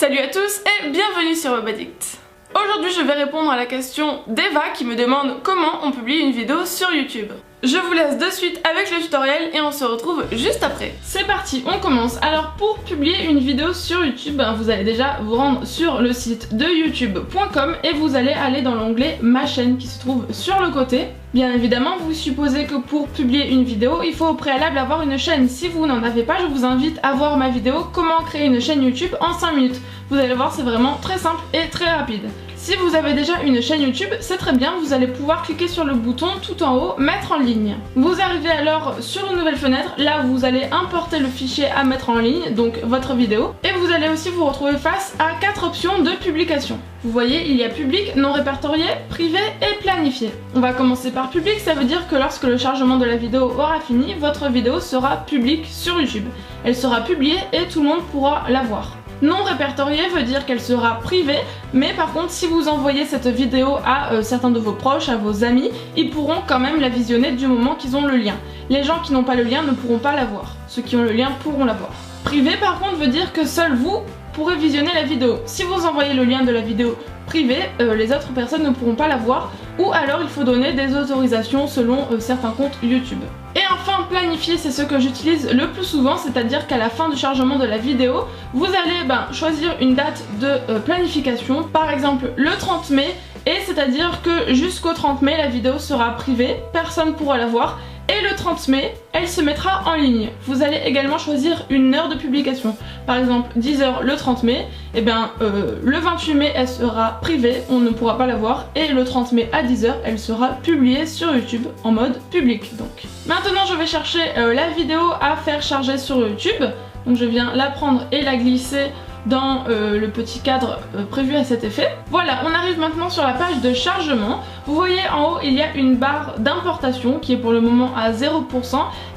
Salut à tous et bienvenue sur WebAddict. Aujourd'hui je vais répondre à la question d'Eva qui me demande comment on publie une vidéo sur YouTube. Je vous laisse de suite avec le tutoriel et on se retrouve juste après. C'est parti, on commence. Alors pour publier une vidéo sur YouTube, vous allez déjà vous rendre sur le site de youtube.com et vous allez aller dans l'onglet Ma chaîne qui se trouve sur le côté. Bien évidemment, vous supposez que pour publier une vidéo, il faut au préalable avoir une chaîne. Si vous n'en avez pas, je vous invite à voir ma vidéo Comment créer une chaîne YouTube en 5 minutes. Vous allez voir, c'est vraiment très simple et très rapide. Si vous avez déjà une chaîne YouTube, c'est très bien, vous allez pouvoir cliquer sur le bouton tout en haut, mettre en ligne. Vous arrivez alors sur une nouvelle fenêtre, là vous allez importer le fichier à mettre en ligne, donc votre vidéo, et vous allez aussi vous retrouver face à 4 options de publication. Vous voyez, il y a public, non répertorié, privé et planifié. On va commencer par public, ça veut dire que lorsque le chargement de la vidéo aura fini, votre vidéo sera publique sur YouTube. Elle sera publiée et tout le monde pourra la voir. Non répertoriée veut dire qu'elle sera privée, mais par contre si vous envoyez cette vidéo à certains de vos proches, à vos amis, ils pourront quand même la visionner du moment qu'ils ont le lien. Les gens qui n'ont pas le lien ne pourront pas la voir, ceux qui ont le lien pourront la voir. Privé par contre veut dire que seul vous pourrez visionner la vidéo. Si vous envoyez le lien de la vidéo privée, les autres personnes ne pourront pas la voir, ou alors il faut donner des autorisations selon certains comptes YouTube. Et enfin, planifier, c'est ce que j'utilise le plus souvent, c'est-à-dire qu'à la fin du chargement de la vidéo, vous allez choisir une date de planification, par exemple le 30 mai, et c'est-à-dire que jusqu'au 30 mai, la vidéo sera privée, personne ne pourra la voir, et le 30 mai, elle se mettra en ligne. Vous allez également choisir une heure de publication. Par exemple, 10h le 30 mai, et le 28 mai, elle sera privée, on ne pourra pas la voir, et le 30 mai à 10h, elle sera publiée sur YouTube en mode public. Donc. Maintenant, je vais chercher la vidéo à faire charger sur YouTube. Donc je viens la prendre et la glisser dans le petit cadre prévu à cet effet. Voilà, on arrive maintenant sur la page de chargement. Vous voyez en haut, il y a une barre d'importation qui est pour le moment à 0%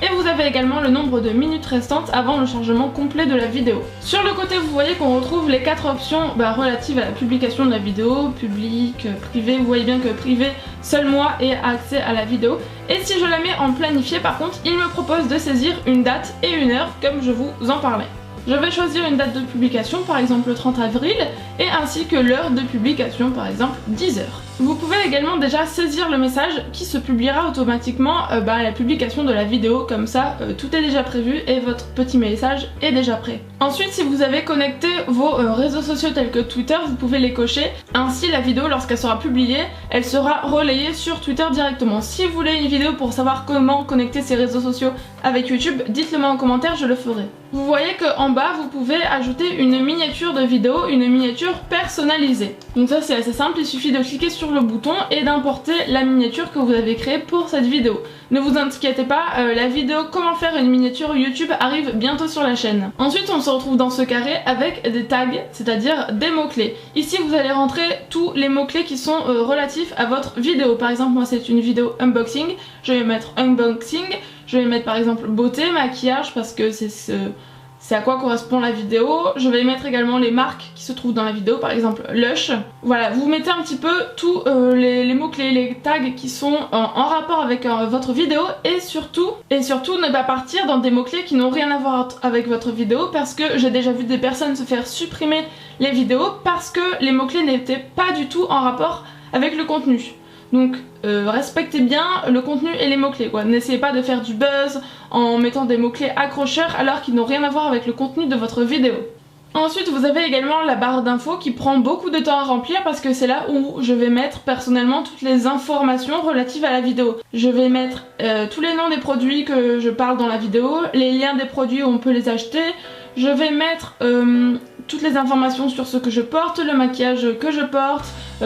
et vous avez également le nombre de minutes restantes avant le chargement complet de la vidéo. Sur le côté, vous voyez qu'on retrouve les 4 options relatives à la publication de la vidéo, public, privé. Vous voyez bien que privé, seul moi ai accès à la vidéo. Et si je la mets en planifié, par contre, il me propose de saisir une date et une heure comme je vous en parlais. Je vais choisir une date de publication, par exemple le 30 avril, et ainsi que l'heure de publication, par exemple 10h. Vous pouvez également déjà saisir le message qui se publiera automatiquement à la publication de la vidéo, comme ça tout est déjà prévu et votre petit message est déjà prêt. Ensuite, si vous avez connecté vos réseaux sociaux tels que Twitter, vous pouvez les cocher. Ainsi, la vidéo, lorsqu'elle sera publiée, elle sera relayée sur Twitter directement. Si vous voulez une vidéo pour savoir comment connecter ces réseaux sociaux avec YouTube, dites-le moi en commentaire, je le ferai. Vous voyez qu'en bas, vous pouvez ajouter une miniature de vidéo, une miniature personnalisée. Donc ça, c'est assez simple, il suffit de cliquer sur le bouton et d'importer la miniature que vous avez créée pour cette vidéo. Ne vous inquiétez pas, la vidéo comment faire une miniature YouTube arrive bientôt sur la chaîne. Ensuite, on se retrouve dans ce carré avec des tags, c'est-à-dire des mots-clés. Ici, vous allez rentrer tous les mots-clés qui sont relatifs à votre vidéo. Par exemple, moi, c'est une vidéo unboxing, je vais mettre unboxing. Je vais mettre par exemple beauté, maquillage parce que c'est à quoi correspond la vidéo. Je vais mettre également les marques qui se trouvent dans la vidéo, par exemple Lush. Voilà, vous mettez un petit peu tous les mots-clés, les tags qui sont en rapport avec votre vidéo et surtout ne pas partir dans des mots-clés qui n'ont rien à voir avec votre vidéo parce que j'ai déjà vu des personnes se faire supprimer les vidéos parce que les mots-clés n'étaient pas du tout en rapport avec le contenu. Donc respectez bien le contenu et les mots-clés quoi. N'essayez pas de faire du buzz en mettant des mots-cles accrocheurs alors qu'ils n'ont rien à voir avec le contenu de votre vidéo. Ensuite, vous avez également la barre d'infos qui prend beaucoup de temps à remplir parce que c'est là où je vais mettre personnellement toutes les informations relatives à la vidéo. Je vais mettre tous les noms des produits que je parle dans la vidéo, les liens des produits où on peut les acheter. Je vais mettre toutes les informations sur ce que je porte, le maquillage que je porte,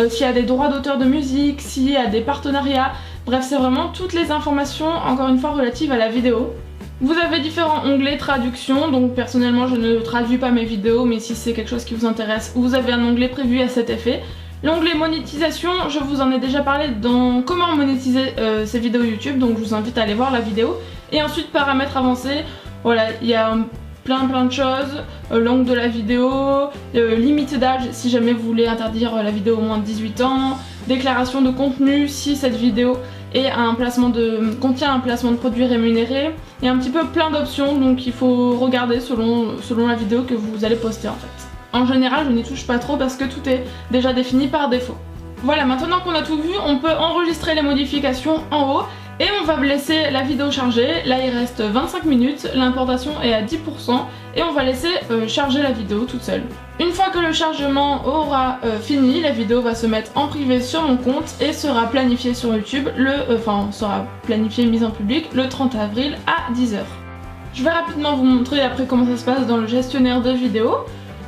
s'il y a des droits d'auteur de musique, s'il y a des partenariats. Bref, c'est vraiment toutes les informations, encore une fois, relatives à la vidéo. Vous avez différents onglets traduction, donc personnellement je ne traduis pas mes vidéos, mais si c'est quelque chose qui vous intéresse, vous avez un onglet prévu à cet effet. L'onglet monétisation, je vous en ai déjà parlé dans comment monétiser ces vidéos YouTube, donc je vous invite à aller voir la vidéo. Et ensuite paramètres avancés, voilà, il y a plein de choses, l'angle de la vidéo, limite d'âge si jamais vous voulez interdire la vidéo au moins de 18 ans, déclaration de contenu si cette vidéo contient un placement de produit rémunéré, et un petit peu plein d'options, donc il faut regarder selon la vidéo que vous allez poster en fait. En général, je n'y touche pas trop parce que tout est déjà défini par défaut. Voilà, maintenant qu'on a tout vu, on peut enregistrer les modifications en haut et on va laisser la vidéo charger. Là, il reste 25 minutes, l'importation est à 10% et on va laisser charger la vidéo toute seule. Une fois que le chargement aura fini, la vidéo va se mettre en privé sur mon compte et sera planifiée sur YouTube, sera planifiée mise en public le 30 avril à 10h. Je vais rapidement vous montrer après comment ça se passe dans le gestionnaire de vidéos.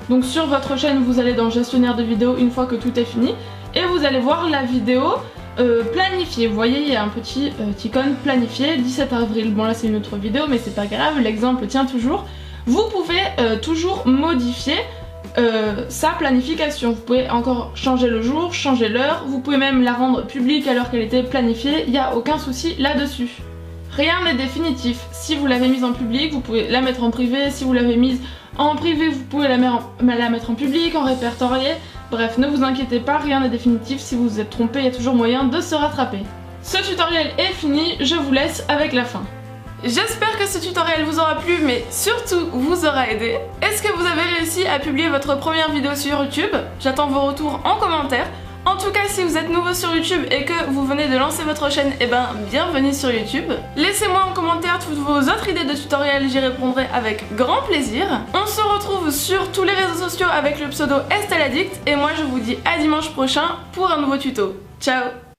Donc sur votre chaîne, vous allez dans le gestionnaire de vidéos une fois que tout est fini et vous allez voir la vidéo planifiée. Vous voyez, il y a un petit icône planifié 17 avril. Bon là c'est une autre vidéo mais c'est pas grave, l'exemple tient toujours. Vous pouvez toujours modifier sa planification. Vous pouvez encore changer le jour, changer l'heure, vous pouvez même la rendre publique alors qu'elle était planifiée, il n'y a aucun souci là-dessus. Rien n'est définitif. Si vous l'avez mise en public, vous pouvez la mettre en privé. Si vous l'avez mise en privé, vous pouvez la mettre en public, en répertorié. Bref, ne vous inquiétez pas, rien n'est définitif. Si vous vous êtes trompé, il y a toujours moyen de se rattraper. Ce tutoriel est fini, je vous laisse avec la fin. J'espère que ce tutoriel vous aura plu, mais surtout vous aura aidé. Est-ce que vous avez réussi à publier votre première vidéo sur YouTube? J'attends vos retours en commentaire. En tout cas, si vous êtes nouveau sur YouTube et que vous venez de lancer votre chaîne, eh ben bienvenue sur YouTube. Laissez-moi en commentaire toutes vos autres idées de tutoriels, j'y répondrai avec grand plaisir. On se retrouve sur tous les réseaux sociaux avec le pseudo Estelle Addict et moi je vous dis à dimanche prochain pour un nouveau tuto. Ciao!